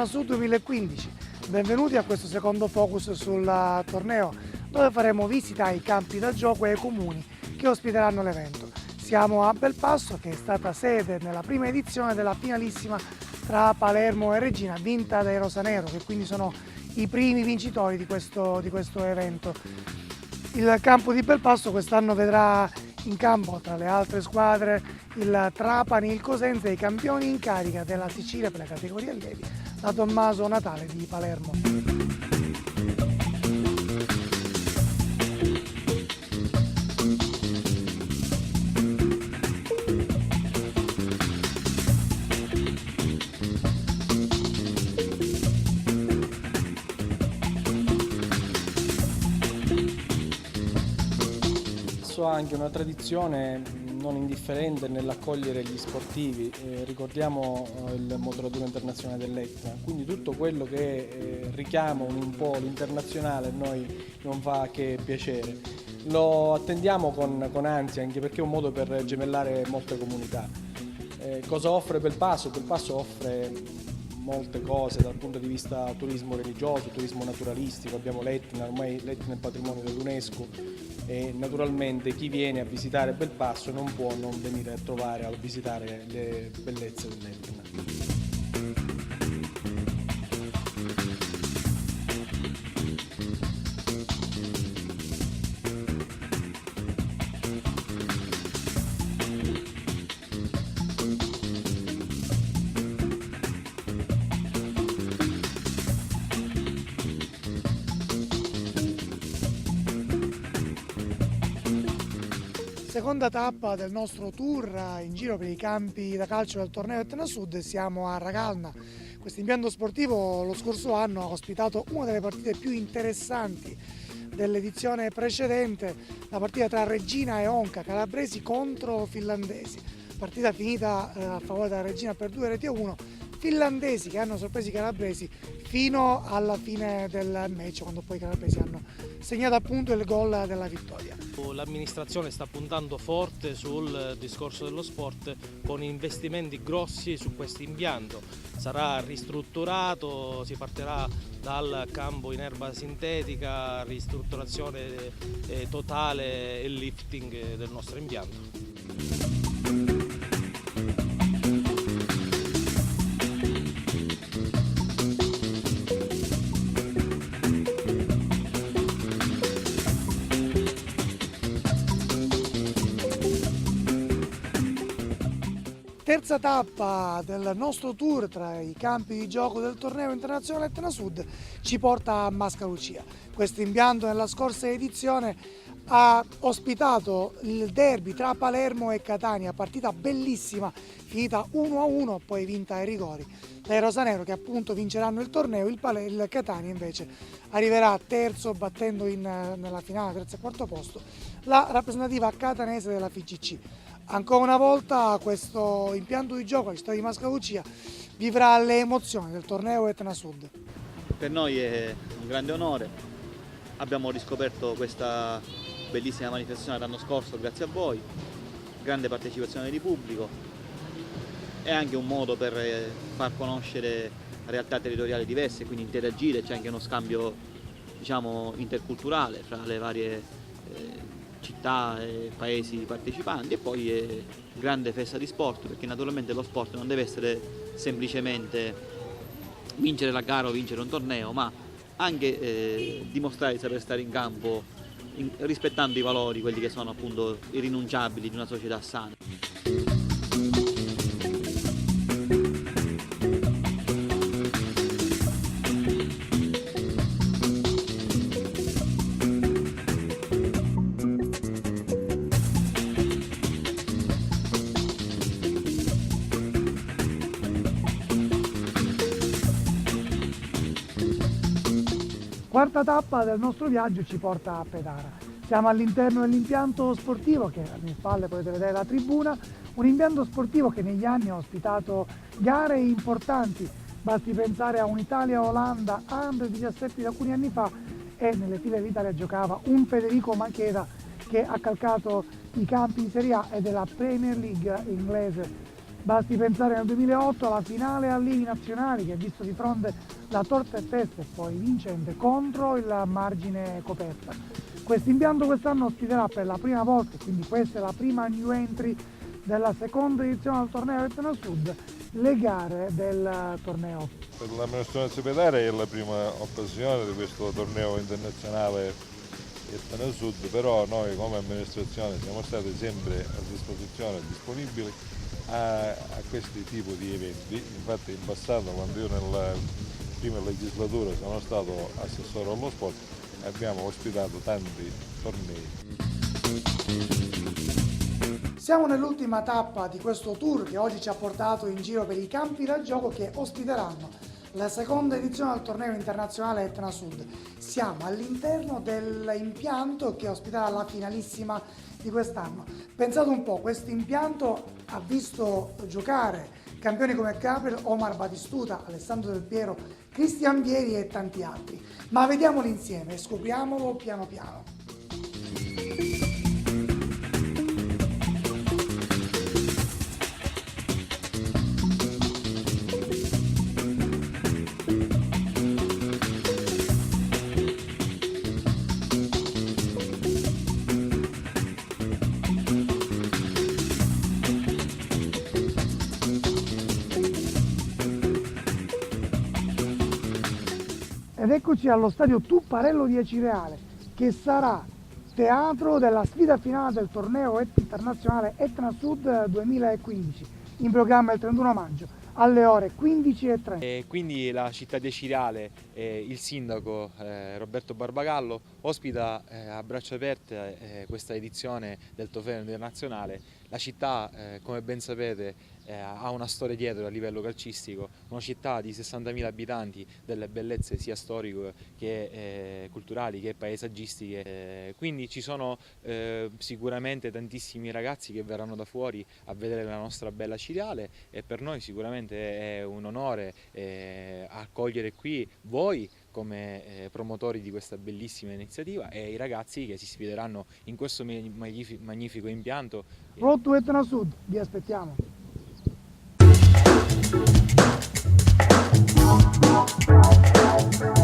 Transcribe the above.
Etnasud 2015. Benvenuti a questo secondo focus sul torneo, dove faremo visita ai campi da gioco e ai comuni che ospiteranno l'evento. Siamo a Belpasso, che è stata sede nella prima edizione della finalissima tra Palermo e Regina, vinta dai Rosanero, che quindi sono i primi vincitori di questo evento. Il campo di Belpasso quest'anno vedrà in campo, tra le altre squadre, il Trapani, il Cosenza e i campioni in carica della Sicilia per la categoria allievi, la Tommaso Natale di Palermo. Ha anche una tradizione non indifferente nell'accogliere gli sportivi, ricordiamo il Motoratura Internazionale dell'Etna, quindi tutto quello che richiama un po' l'internazionale a noi non fa che piacere. Lo attendiamo con ansia, anche perché è un modo per gemellare molte comunità. Cosa offre Belpasso? Belpasso offre molte cose dal punto di vista turismo religioso, turismo naturalistico, abbiamo l'Etna, ormai l'Etna è patrimonio dell'UNESCO e naturalmente chi viene a visitare Belpasso non può non venire a visitare le bellezze dell'Etna. Seconda tappa del nostro tour in giro per i campi da calcio del torneo Etnasud. Siamo a Ragalna. Questo impianto sportivo lo scorso anno ha ospitato una delle partite più interessanti dell'edizione precedente, la partita tra Regina e Onca, calabresi contro finlandesi. Partita finita a favore della Regina per 2-1, finlandesi che hanno sorpreso i calabresi fino alla fine del match, quando poi i calabresi hanno segnato appunto il gol della vittoria. L'amministrazione sta puntando forte sul discorso dello sport con investimenti grossi su questo impianto. Sarà ristrutturato, si partirà dal campo in erba sintetica, ristrutturazione totale e lifting del nostro impianto. Terza tappa del nostro tour tra i campi di gioco del torneo internazionale Etnasud ci porta a Mascalucia. Questo impianto nella scorsa edizione ha ospitato il derby tra Palermo e Catania, partita bellissima, finita 1-1, poi vinta ai rigori dai Rosanero, che appunto vinceranno il torneo. Il Catania invece arriverà terzo, battendo nella finale terzo e quarto posto la rappresentativa catanese della FIGC. Ancora una volta questo impianto di gioco alla città di Mascalucia vivrà le emozioni del torneo Etnasud. Per noi è un grande onore, abbiamo riscoperto questa bellissima manifestazione l'anno scorso grazie a voi, grande partecipazione di pubblico, è anche un modo per far conoscere realtà territoriali diverse, quindi interagire, c'è anche uno scambio, diciamo, interculturale fra le varie città e paesi partecipanti, e poi è grande festa di sport, perché naturalmente lo sport non deve essere semplicemente vincere la gara o vincere un torneo, ma anche dimostrare di saper stare in campo rispettando i valori, quelli che sono appunto irrinunciabili di una società sana. Quarta tappa del nostro viaggio ci porta a Petara. Siamo all'interno dell'impianto sportivo, che alle mie spalle potete vedere la tribuna, un impianto sportivo che negli anni ha ospitato gare importanti. Basti pensare a un'Italia-Olanda Under 17 di alcuni anni fa, e nelle file dell'Italia giocava un Federico Macheda che ha calcato i campi di Serie A e della Premier League inglese. Basti pensare nel 2008 alla finale allievi nazionali che ha visto di fronte la Torta e Testa e poi vincente contro il margine coperta. Questo impianto quest'anno ospiterà per la prima volta, quindi questa è la prima new entry della seconda edizione del torneo Etna Sud, le gare del torneo. Per l'amministrazione ospedale è la prima occasione di questo torneo internazionale Etna Sud, però noi come amministrazione siamo stati sempre a disposizione e disponibili a questi tipi di eventi. Infatti in passato, quando io nella prima legislatura sono stato assessore allo sport, abbiamo ospitato tanti tornei. Siamo nell'ultima tappa di questo tour che oggi ci ha portato in giro per i campi da gioco che ospiteranno la seconda edizione del torneo internazionale Etna Sud. Siamo all'interno dell'impianto che ospiterà la finalissima di quest'anno. Pensate un po', questo impianto ha visto giocare campioni come Gabriel, Omar Batistuta, Alessandro Del Piero, Cristian Vieri e tanti altri. Ma vediamoli insieme e scopriamolo piano piano. Ed eccoci allo stadio Tupparello di Acireale, che sarà teatro della sfida finale del torneo internazionale Etna Sud 2015, in programma il 31 maggio alle ore 15:30. Quindi la città di Acireale, il sindaco Roberto Barbagallo ospita a braccia aperte questa edizione del torneo internazionale. La città, come ben sapete, ha una storia dietro a livello calcistico, una città di 60.000 abitanti, delle bellezze sia storiche che culturali che paesaggistiche, quindi ci sono sicuramente tantissimi ragazzi che verranno da fuori a vedere la nostra bella Acireale e per noi sicuramente è un onore accogliere qui voi come promotori di questa bellissima iniziativa e i ragazzi che si sfideranno in questo magnifico impianto. Road to Etna Sud, vi aspettiamo! Thank you.